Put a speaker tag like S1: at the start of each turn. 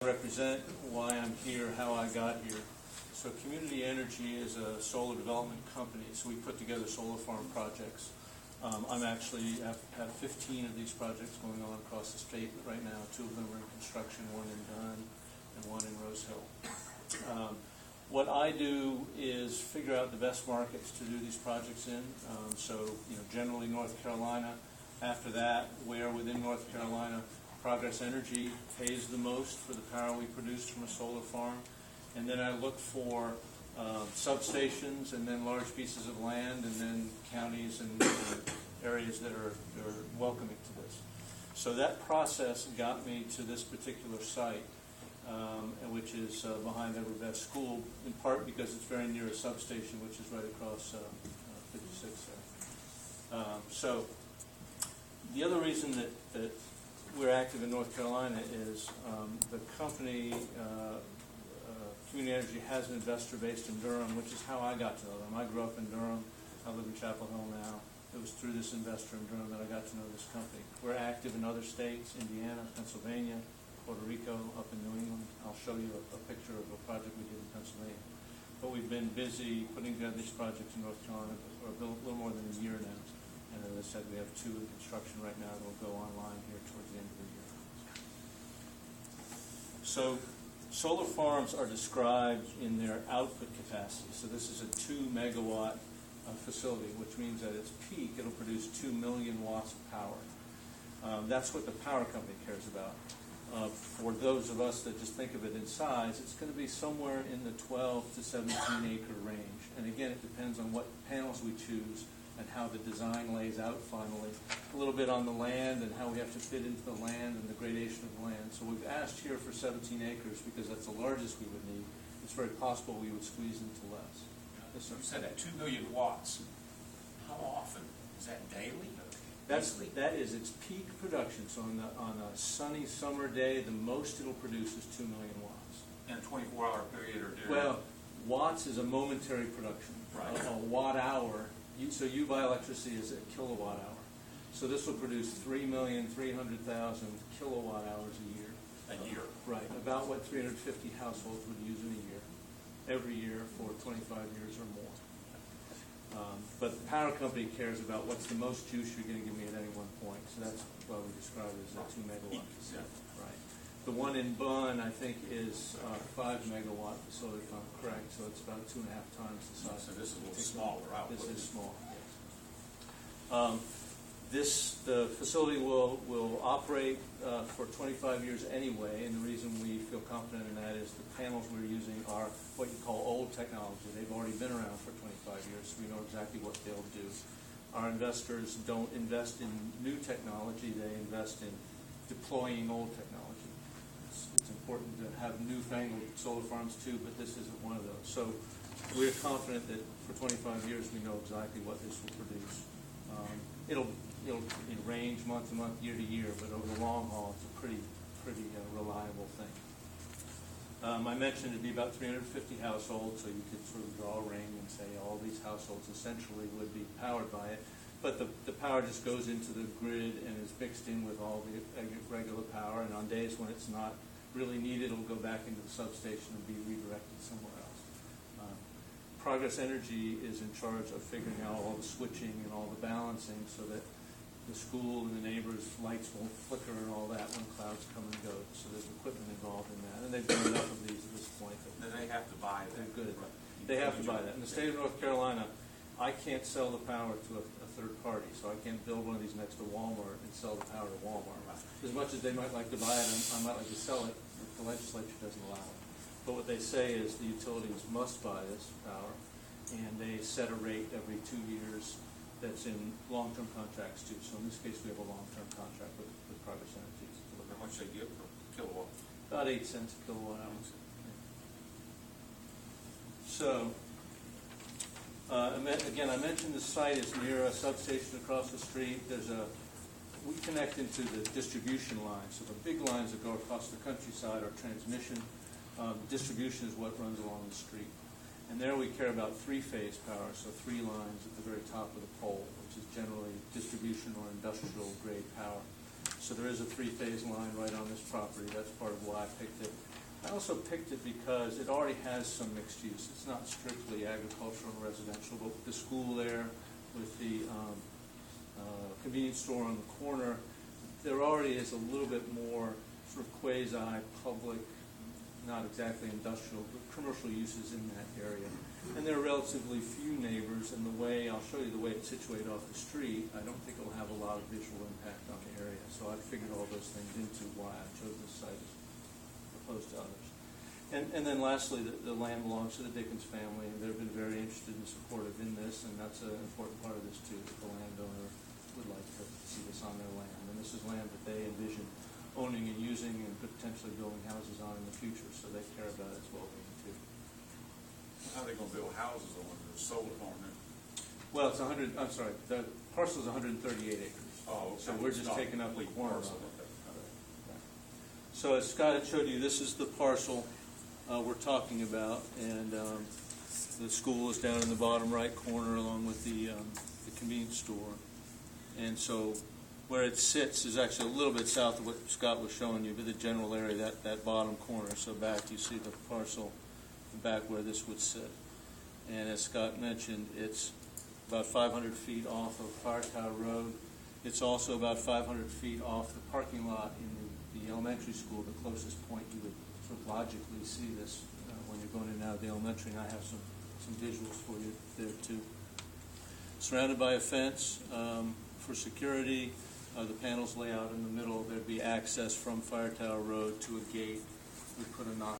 S1: Represent why I'm here, how I got here. So Community Energy is a solar development company, so we put together solar farm projects. I'm actually have 15 of these projects going on across the state right now. 2 of them are in construction, 1 in Dunn and 1 in Rose Hill. What I do is figure out the best markets to do these projects in. Generally North Carolina. After that, where within North Carolina Progress Energy pays the most for the power we produce from a solar farm. And then I look for substations and then large pieces of land and then counties and areas that are welcoming to this. So that process got me to this particular site, which is behind Edward Best School, in part because it's very near a substation, which is right across 56 there. So the other reason that we're active in North Carolina is the company, Community Energy, has an investor based in Durham, which is how I got to know them. I grew up in Durham. I live in Chapel Hill now. It was through this investor in Durham that I got to know this company. We're active in other states, Indiana, Pennsylvania, Puerto Rico, up in New England. I'll show you a picture of a project we did in Pennsylvania. But we've been busy putting together these projects in North Carolina for a little more than a year now. And as I said, we have 2 in construction right now that will go online here towards the end of the year. So solar farms are described in their output capacity. So this is a 2 megawatt facility, which means at its peak it'll produce 2 million watts of power. That's what the power company cares about. For those of us that just think of it in size, it's going to be somewhere in the 12 to 17 acre range. And again, it depends on what panels we choose and how the design lays out finally. A little bit on the land and how we have to fit into the land and the gradation of the land. So we've asked here for 17 acres because that's the largest we would need. It's very possible we would squeeze into less.
S2: Yes, sir. You said that 2 million watts. How often? Is that daily?
S1: That is its peak production. So on a sunny summer day, the most it'll produce is 2 million watts.
S2: In a 24-hour period or during?
S1: Well, watts is a momentary production.
S2: Right.
S1: A watt hour. So you buy electricity as a kilowatt hour. So this will produce 3,300,000 kilowatt hours a year.
S2: A year?
S1: Right. About what 350 households would use in a year, every year for 25 years or more. But the power company cares about what's the most juice you're going to give me at any one point. So that's why we describe it as a 2 megawatt facility. Right. The one in Bunn, I think, is 5 megawatt facility, if I'm correct. So it's about 2.5 times the size.
S2: So this is a little smaller output.
S1: This is small, yes. The facility will operate for 25 years anyway, and the reason we feel confident in that is the panels we're using are what you call old technology. They've already been around for 25 years, so we know exactly what they'll do. Our investors don't invest in new technology, they invest in deploying old technology. It's important to have newfangled solar farms too, but this isn't one of those. So we're confident that for 25 years we know exactly what this will produce. It'll range month to month, year to year, but over the long haul, it's a pretty reliable thing. I mentioned it'd be about 350 households, so you could sort of draw a ring and say all these households essentially would be powered by it. But the power just goes into the grid and is mixed in with all the regular power, and on days when it's not really needed, it'll go back into the substation and be redirected somewhere else. Progress Energy is in charge of figuring out all the switching and all the balancing so that the school and the neighbors' lights won't flicker and all that when clouds come and go. So there's equipment involved in that. And they've done enough of these at this point.
S2: Then they have to buy that.
S1: They're good. They have to buy that. In the state of North Carolina, I can't sell the power to a third party. So I can't build one of these next to Walmart and sell the power to Walmart. As much as they might like to buy it, I might like to sell it, the legislature doesn't allow it. But what they say is the utilities must buy this power, and they set a rate every 2 years that's in long-term contracts too. So in this case, we have a long-term contract with Progress Energy.
S2: How much they get per kilowatt?
S1: About 8 cents a kilowatt hour. So, again, I mentioned the site is near a substation across the street. We connect into the distribution lines. So the big lines that go across the countryside are transmission. Distribution is what runs along the street. And there we care about 3-phase power, so 3 lines at the very top of the pole, which is generally distribution or industrial grade power. So there is a three-phase line right on this property. That's part of why I picked it. I also picked it because it already has some mixed use. It's not strictly agricultural and residential, but with the school there, with the convenience store on the corner, there already is a little bit more sort of quasi-public, not exactly industrial, but commercial uses in that area. And there are relatively few neighbors, and I'll show you the way it's situated off the street, I don't think it'll have a lot of visual impact on the area. So I figured all those things into why I chose this site as opposed to others. And then lastly, the land belongs to the Dickens family, and they've been very interested and supportive in this, and that's an important part of this too, that the landowner would like to see this on their land. And this is land that they envision owning and using and potentially building houses on in the future, so they care about its well-being too.
S2: How are they gonna build houses on the solar farm then?
S1: Well, it's the parcel's 138 acres.
S2: Oh, okay.
S1: So we're just
S2: It's not
S1: taking up the
S2: complete
S1: corner of
S2: parcel,
S1: it.
S2: okay.
S1: So as Scott had showed you, this is the parcel we're talking about, and the school is down in the bottom right corner along with the convenience store. And so where it sits is actually a little bit south of what Scott was showing you, but the general area, that bottom corner. So back you see the parcel back where this would sit. And as Scott mentioned, it's about 500 feet off of Fire Tower Road. It's also about 500 feet off the parking lot in the elementary school, the closest point you would sort of logically see this when you're going in and out of the elementary, and I have some visuals for you there too. Surrounded by a fence for security, the panels lay out in the middle. There'd be access from Fire Tower Road to a gate. We put a knock